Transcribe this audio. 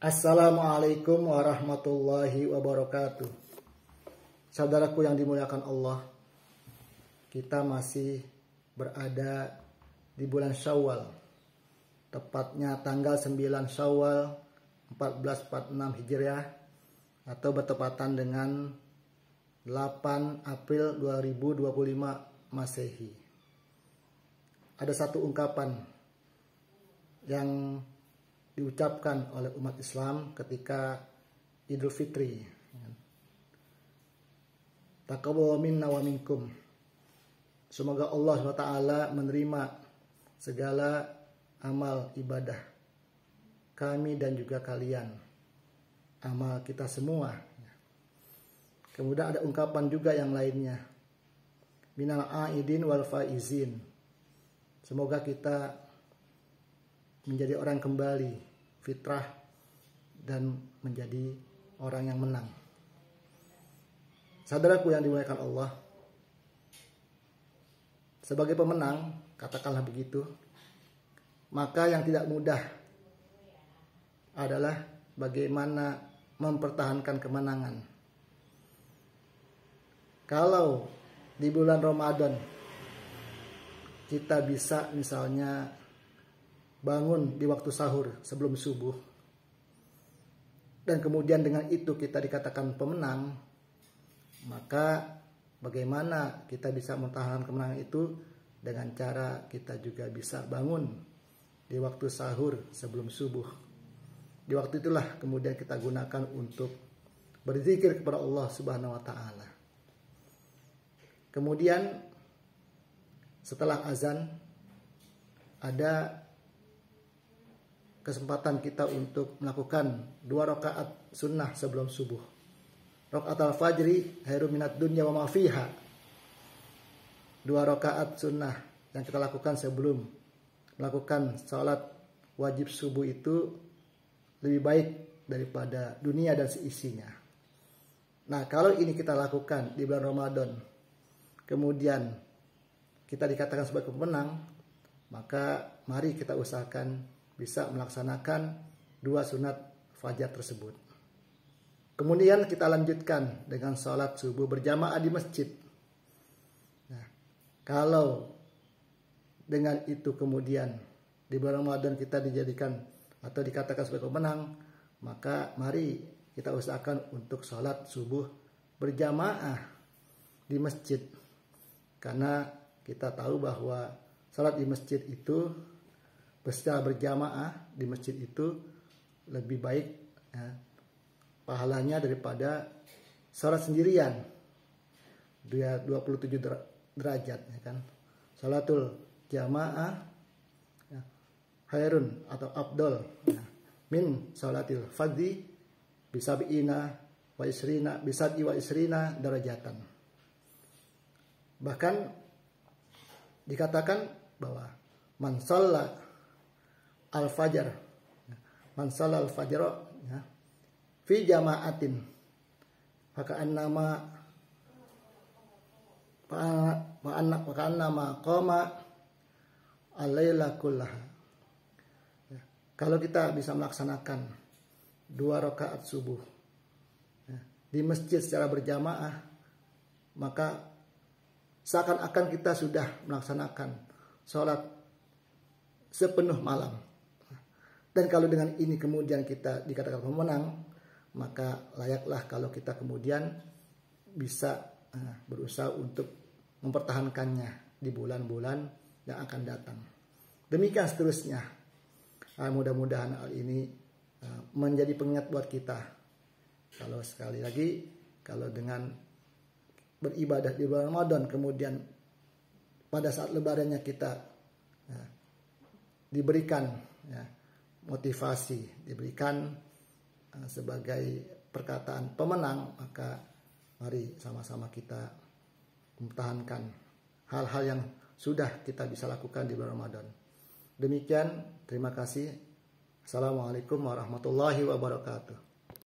Assalamualaikum warahmatullahi wabarakatuh. Saudaraku yang dimuliakan Allah, kita masih berada di bulan Syawal, tepatnya tanggal 9 Syawal 1446 Hijriah atau bertepatan dengan 8 April 2025 Masehi. Ada satu ungkapan yang diucapkan oleh umat Islam ketika Idul Fitri. Taqabbal minna wa minkum. Semoga Allah SWT menerima segala amal ibadah kami dan juga kalian, amal kita semua. Kemudian ada ungkapan juga yang lainnya, minal aidin wal faizin. Semoga kita menjadi orang kembali fitrah dan menjadi orang yang menang. Saudaraku yang dimuliakan Allah, sebagai pemenang, katakanlah begitu, maka yang tidak mudah adalah bagaimana mempertahankan kemenangan. Kalau di bulan Ramadan kita bisa misalnya bangun di waktu sahur sebelum subuh, dan kemudian dengan itu kita dikatakan pemenang, maka bagaimana kita bisa mempertahankan kemenangan itu dengan cara kita juga bisa bangun di waktu sahur sebelum subuh. Di waktu itulah kemudian kita gunakan untuk berzikir kepada Allah Subhanahu wa taala. Kemudian setelah azan ada kesempatan kita untuk melakukan 2 rakaat sunnah sebelum subuh. Rakaat al-fajri khairum minad dunya wa ma fiha. 2 rakaat sunnah yang kita lakukan sebelum melakukan salat wajib subuh itu lebih baik daripada dunia dan seisinya. Nah, kalau ini kita lakukan di bulan Ramadan, kemudian kita dikatakan sebagai pemenang, maka mari kita usahakan bisa melaksanakan 2 sunat fajar tersebut. Kemudian kita lanjutkan dengan sholat subuh berjamaah di masjid. Nah, kalau dengan itu kemudian di bulan Ramadan kita dijadikan atau dikatakan sebagai pemenang, maka mari kita usahakan untuk sholat subuh berjamaah di masjid. Karena kita tahu bahwa sholat di masjid itu, secara berjamaah di masjid itu lebih baik ya, pahalanya daripada sholat sendirian. Dia 27 derajat ya kan. Sholatul jamaah ya, khairun atau afdol ya, min sholatil fadhi bisabi'ina wa isrina bisabi wa isrina darajatan. Bahkan dikatakan bahwa man shalla al-fajr, man shalla al-fajr ya, fi jama'atin faka'annama qama al-laila kullaha. Ya, kalau kita bisa melaksanakan 2 rakaat subuh ya, di masjid secara berjamaah, maka seakan-akan kita sudah melaksanakan sholat sepenuh malam. Dan kalau dengan ini kemudian kita dikatakan pemenang, maka layaklah kalau kita kemudian bisa berusaha untuk mempertahankannya di bulan-bulan yang akan datang. Demikian seterusnya. Mudah-mudahan hal ini menjadi pengingat buat kita. Kalau sekali lagi, kalau dengan beribadah di bulan Ramadan, kemudian pada saat lebarannya kita diberikan ya, motivasi, diberikan sebagai perkataan pemenang, maka mari sama-sama kita mempertahankan hal-hal yang sudah kita bisa lakukan di bulan Ramadan. Demikian, terima kasih. Assalamualaikum warahmatullahi wabarakatuh.